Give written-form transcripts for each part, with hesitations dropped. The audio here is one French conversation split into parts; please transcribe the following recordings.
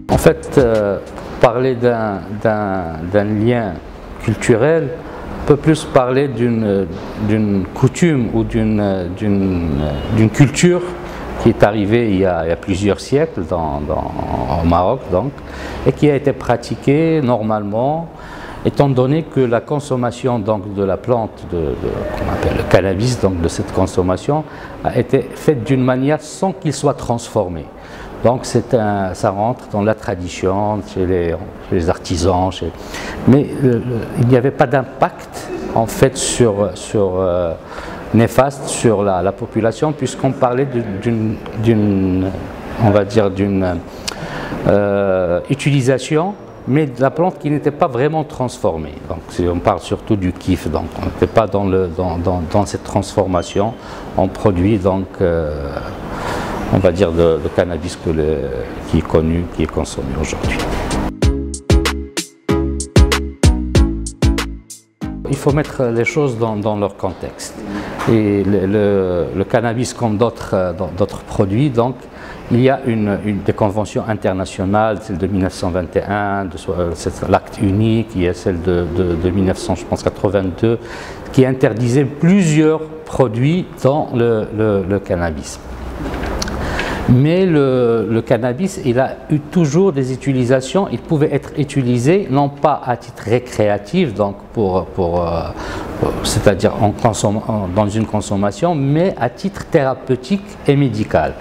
En fait, parler d'un lien culturel peut plus parler d'une coutume ou d'une culture qui est arrivée il y a plusieurs siècles au Maroc, donc, et qui a été pratiquée normalement, étant donné que la consommation donc, de la plante, qu'on appelle le cannabis, donc de cette consommation, a été faite d'une manière sans qu'il soit transformé. Donc ça rentre dans la tradition, chez les artisans, mais il n'y avait pas d'impact en fait néfaste sur la population, puisqu'on parlait on va dire d'une utilisation, mais de la plante qui n'était pas vraiment transformée. Donc on parle surtout du kiff, donc on n'était pas dans cette transformation en produit, donc on va dire de cannabis qui est connu, qui est consommé aujourd'hui. Il faut mettre les choses dans leur contexte. Et le cannabis, comme d'autres produits, donc, il y a des conventions internationales, celle de 1921, l'acte unique, il y a celle de 1982, qui interdisait plusieurs produits dans le cannabis. Mais le cannabis, il a eu toujours des utilisations. Il pouvait être utilisé non pas à titre récréatif, donc c'est-à-dire dans une consommation, mais à titre thérapeutique et médical.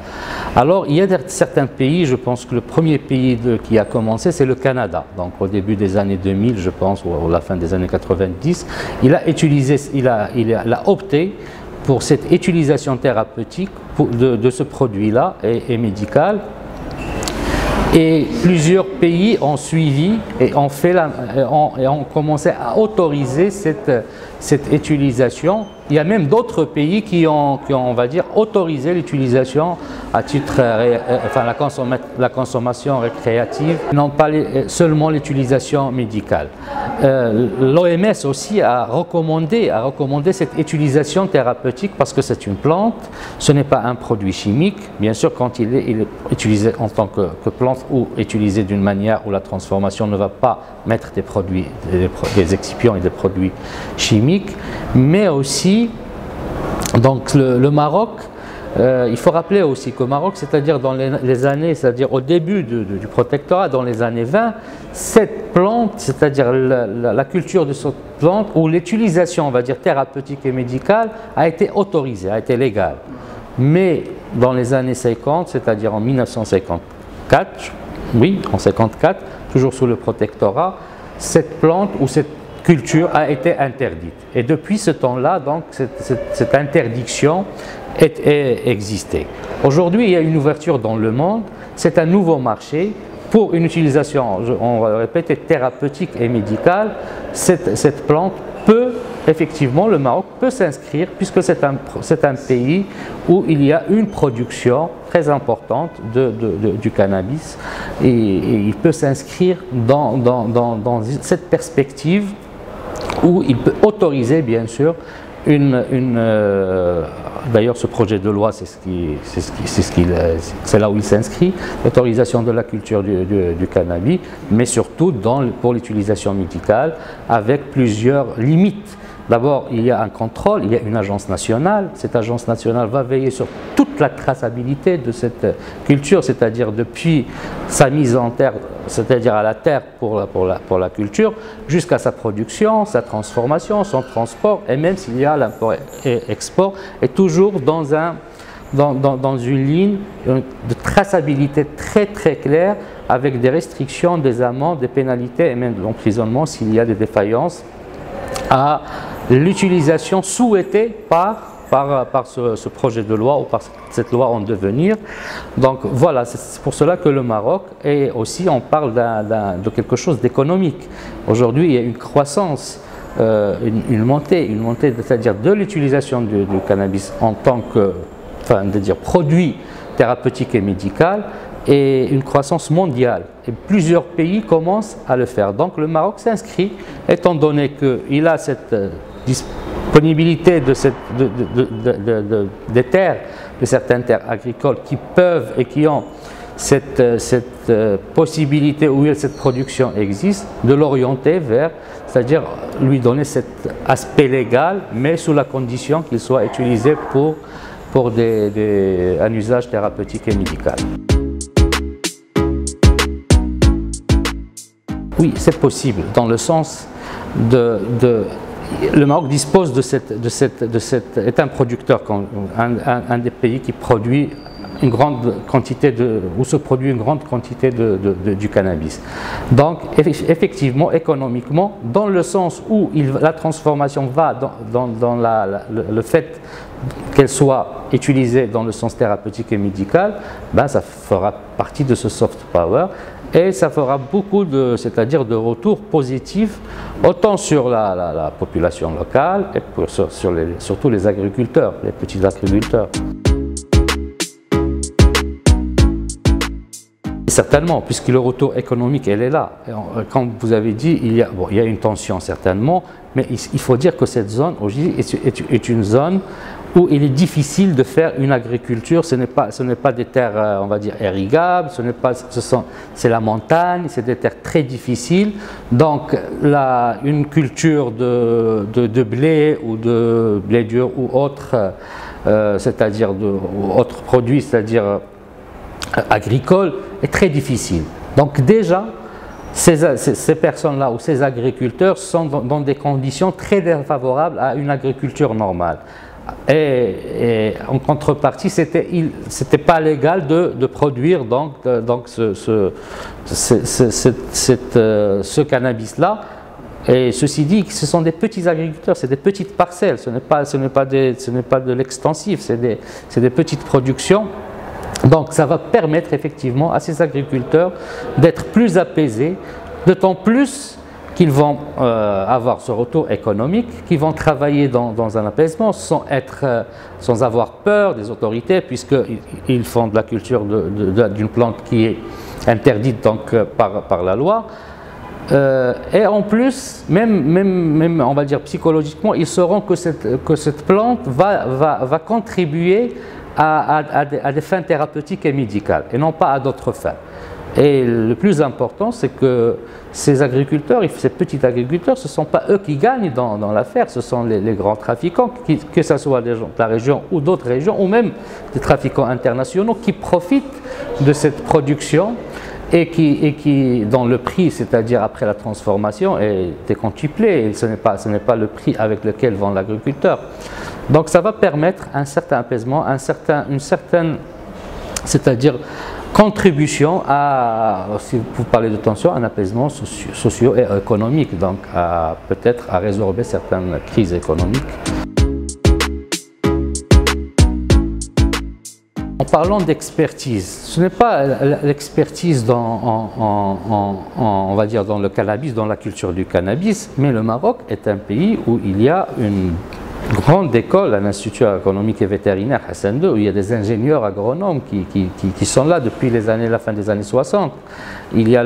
Alors, il y a certains pays, je pense que le premier pays qui a commencé, c'est le Canada. Donc, au début des années 2000, je pense, ou à la fin des années 90, il a opté pour cette utilisation thérapeutique de ce produit-là et médical. Et plusieurs pays ont suivi et ont commencé à autoriser cette utilisation. Il y a même d'autres pays qui ont, on va dire, autorisé l'utilisation à titre, la consommation récréative, non pas seulement l'utilisation médicale. L'OMS aussi a recommandé cette utilisation thérapeutique parce que c'est une plante, ce n'est pas un produit chimique. Bien sûr, quand il est utilisé en tant que plante ou utilisé d'une manière où la transformation ne va pas mettre des excipients et des produits chimiques, mais aussi donc le Maroc, il faut rappeler aussi qu'au Maroc, c'est-à-dire dans les années, c'est-à-dire au début du protectorat, dans les années 20, cette plante, c'est-à-dire la culture de cette plante ou l'utilisation, on va dire, thérapeutique et médicale a été autorisée, a été légale. Mais dans les années 50, c'est-à-dire en 1954, oui, en 54, toujours sous le protectorat, cette plante ou cette culture a été interdite. Et depuis ce temps-là, donc, cette interdiction existait. Aujourd'hui, il y a une ouverture dans le monde, c'est un nouveau marché pour une utilisation, on va le répéter, thérapeutique et médicale. Cette plante peut, effectivement, le Maroc peut s'inscrire, puisque c'est un pays où il y a une production très importante du cannabis, et il peut s'inscrire dans cette perspective où il peut autoriser, bien sûr, d'ailleurs ce projet de loi, c'est là où il s'inscrit, l'autorisation de la culture du cannabis, mais surtout pour l'utilisation médicale, avec plusieurs limites. D'abord, il y a un contrôle, il y a une agence nationale. Cette agence nationale va veiller sur toute la traçabilité de cette culture, c'est-à-dire depuis sa mise en terre, c'est-à-dire à la terre pour la culture, jusqu'à sa production, sa transformation, son transport, et même s'il y a l'import et export, est toujours dans une ligne de traçabilité très très claire, avec des restrictions, des amendes, des pénalités et même de l'emprisonnement s'il y a des défaillances à l'utilisation souhaitée par ce projet de loi ou par cette loi en devenir. Donc voilà, c'est pour cela que le Maroc est aussi, on parle de quelque chose d'économique. Aujourd'hui, il y a une croissance, une montée, c'est-à-dire de l'utilisation du cannabis en tant que, produit thérapeutique et médical, et une croissance mondiale. Et plusieurs pays commencent à le faire. Donc le Maroc s'inscrit, étant donné qu'il a cette disponibilité des terres, de certaines terres agricoles qui peuvent et qui ont cette possibilité où cette production existe, de l'orienter vers, c'est-à-dire lui donner cet aspect légal, mais sous la condition qu'il soit utilisé pour un usage thérapeutique et médical. Oui, c'est possible, dans le sens le Maroc dispose est un producteur, un des pays qui produit une grande quantité où se produit une grande quantité du cannabis. Donc effectivement, économiquement, dans le sens où la transformation va dans le fait qu'elle soit utilisée dans le sens thérapeutique et médical, ben, ça fera partie de ce soft power et ça fera beaucoup c'est-à-dire de retours positifs autant sur la population locale et surtout les agriculteurs, les petits agriculteurs. Certainement, puisque le retour économique, elle est là. Comme vous avez dit, il y a une tension certainement, mais il faut dire que cette zone aujourd'hui est une zone où il est difficile de faire une agriculture. Ce n'est pas des terres, on va dire, irrigables, c'est la montagne, c'est des terres très difficiles. Donc, une culture de blé ou de blé dur ou autre, c'est-à-dire autres produits, c'est-à-dire agricole, est très difficile. Donc déjà, ces personnes-là ou ces agriculteurs sont dans des conditions très défavorables à une agriculture normale. Et en contrepartie, c'était pas légal de produire ce cannabis-là. Et ceci dit, ce sont des petits agriculteurs, c'est des petites parcelles, ce n'est pas de l'extensif, c'est des petites productions. Donc ça va permettre effectivement à ces agriculteurs d'être plus apaisés, d'autant plus qu'ils vont avoir ce retour économique, qu'ils vont travailler dans un apaisement sans avoir peur des autorités, puisqu'ils font de la culture d'une plante qui est interdite donc, par la loi. Et en plus, même on va dire psychologiquement, ils sauront que cette plante va contribuer à des fins thérapeutiques et médicales, et non pas à d'autres fins. Et le plus important, c'est que ces agriculteurs, ces petits agriculteurs, ce ne sont pas eux qui gagnent dans l'affaire, ce sont les grands trafiquants, que ce soit des gens de la région ou d'autres régions, ou même des trafiquants internationaux qui profitent de cette production et qui dont le prix, c'est-à-dire après la transformation, est déquintuplé. Ce n'est pas le prix avec lequel vend l'agriculteur. Donc ça va permettre un certain apaisement, une certaine, c'est-à-dire contribution si vous parlez de tension, un apaisement socio et économique, donc peut-être à résorber certaines crises économiques. En parlant d'expertise, ce n'est pas l'expertise on va dire dans le cannabis, dans la culture du cannabis, mais le Maroc est un pays où il y a une grande école, un institut agronomique et vétérinaire Hassan II, où il y a des ingénieurs agronomes qui sont là depuis la fin des années 60. Il y a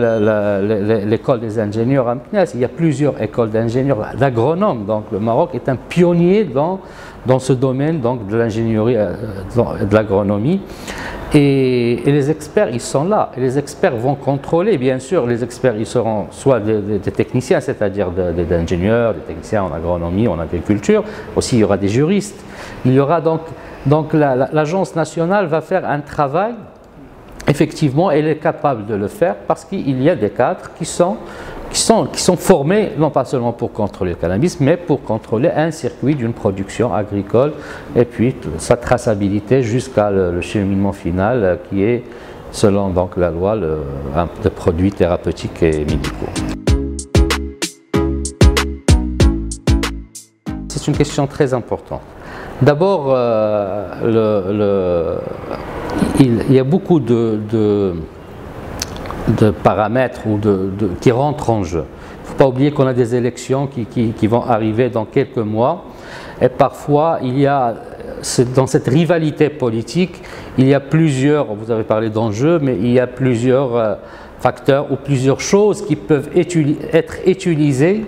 l'école des ingénieurs à Meknès, il y a plusieurs écoles d'ingénieurs, d'agronomes. Donc le Maroc est un pionnier dans ce domaine donc, de l'ingénierie, de l'agronomie. Et les experts, ils sont là. Et les experts vont contrôler, bien sûr. Les experts, ils seront soit des techniciens, c'est-à-dire des ingénieurs, des techniciens en agronomie, en agriculture. Aussi, il y aura des juristes. Il y aura donc l'agence nationale va faire un travail. Effectivement, elle est capable de le faire parce qu'il y a des cadres qui sont formés, non pas seulement pour contrôler le cannabis, mais pour contrôler un circuit d'une production agricole et puis sa traçabilité jusqu'à le cheminement final qui est, selon donc, la loi, de produits thérapeutiques et médicaux. C'est une question très importante. D'abord, il y a beaucoup de paramètres qui rentrent en jeu. Il ne faut pas oublier qu'on a des élections qui vont arriver dans quelques mois et parfois dans cette rivalité politique, il y a plusieurs, vous avez parlé d'enjeux, mais il y a plusieurs facteurs ou plusieurs choses qui peuvent être utilisées,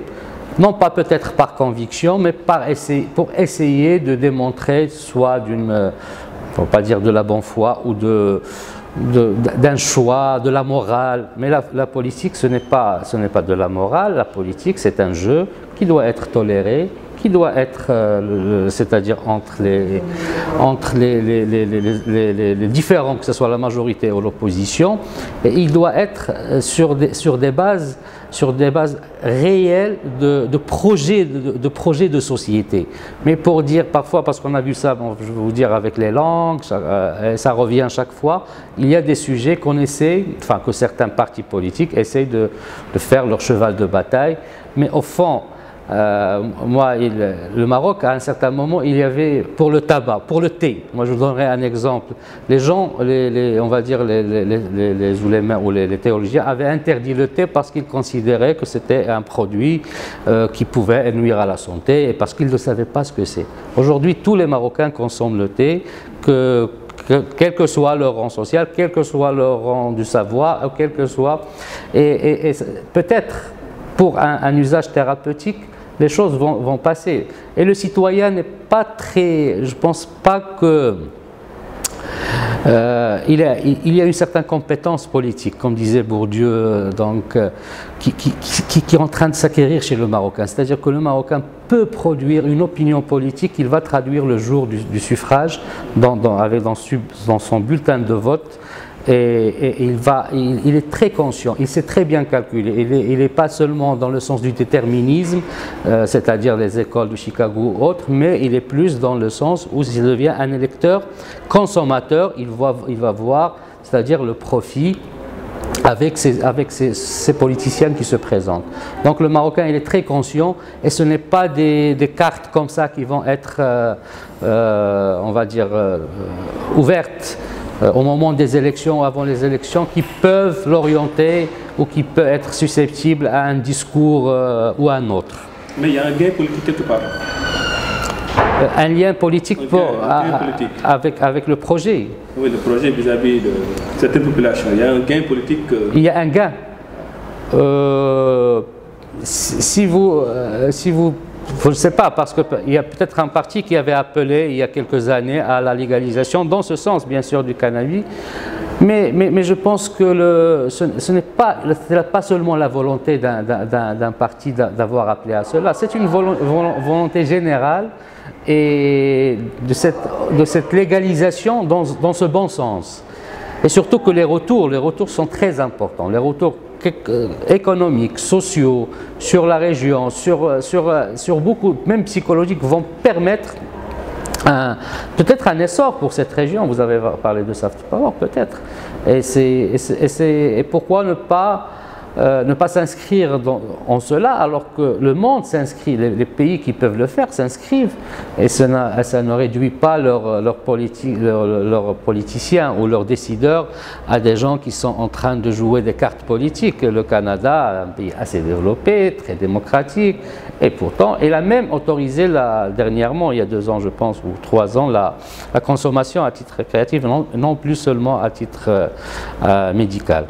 non pas peut-être par conviction, mais pour essayer de démontrer soit pour pas dire de la bonne foi ou d'un choix, de la morale. Mais la politique, ce n'est pas de la morale. La politique, c'est un jeu qui doit être toléré, qui doit être, c'est-à-dire entre les différents, que ce soit la majorité ou l'opposition, et il doit être sur des bases réelles de projets de société. Mais pour dire parfois, parce qu'on a vu ça, bon, je vais vous dire avec les langues, ça revient chaque fois, il y a des sujets qu'on essaie, enfin que certains partis politiques essayent de faire leur cheval de bataille, mais au fond, moi, le Maroc, à un certain moment, il y avait pour le tabac, pour le thé. Moi, je vous donnerai un exemple. Les gens, on va dire les oulémas ou les théologiens avaient interdit le thé parce qu'ils considéraient que c'était un produit qui pouvait nuire à la santé et parce qu'ils ne savaient pas ce que c'est. Aujourd'hui, tous les Marocains consomment le thé, quel que soit leur rang social, quel que soit leur rang du savoir, quel que soit. Et peut-être pour un usage thérapeutique, les choses vont passer. Et le citoyen n'est pas très... Je ne pense pas que... il y a une certaine compétence politique, comme disait Bourdieu, donc, qui est en train de s'acquérir chez le Marocain. C'est-à-dire que le Marocain peut produire une opinion politique qu'il va traduire le jour du suffrage dans son bulletin de vote. Et il est très conscient, il sait très bien calculer. Il n'est pas seulement dans le sens du déterminisme, c'est-à-dire les écoles de Chicago ou autres, mais il est plus dans le sens où s'il devient un électeur consommateur, il va voir, c'est-à-dire le profit avec ces politiciens qui se présentent. Donc le Marocain, il est très conscient et ce n'est pas des cartes comme ça qui vont être, on va dire, ouvertes au moment des élections ou avant les élections, qui peuvent l'orienter ou qui peuvent être susceptibles à un discours ou à un autre. Mais il y a un gain politique quelque part. Un lien politique, avec le projet. Oui, le projet vis-à-vis de certaines populations. Il y a un gain politique. Il y a un gain. Si vous je ne sais pas, parce qu'il y a peut-être un parti qui avait appelé il y a quelques années à la légalisation, dans ce sens bien sûr du cannabis, mais je pense que ce n'est pas seulement la volonté d'un parti d'avoir appelé à cela, c'est une volonté générale et de cette légalisation dans ce bon sens. Et surtout que les retours sont très importants, les retours économiques, sociaux, sur la région, sur beaucoup, même psychologiques, vont permettre peut-être un essor pour cette région. Vous avez parlé de Soft Power, peut-être. Et pourquoi ne pas s'inscrire en cela alors que le monde s'inscrit, les pays qui peuvent le faire s'inscrivent et ça ne réduit pas leurs politiciens ou leurs décideurs à des gens qui sont en train de jouer des cartes politiques. Le Canada, un pays assez développé, très démocratique, et pourtant il a même autorisé dernièrement, il y a 2 ans je pense, ou 3 ans, la consommation à titre récréatif, non plus seulement à titre médical.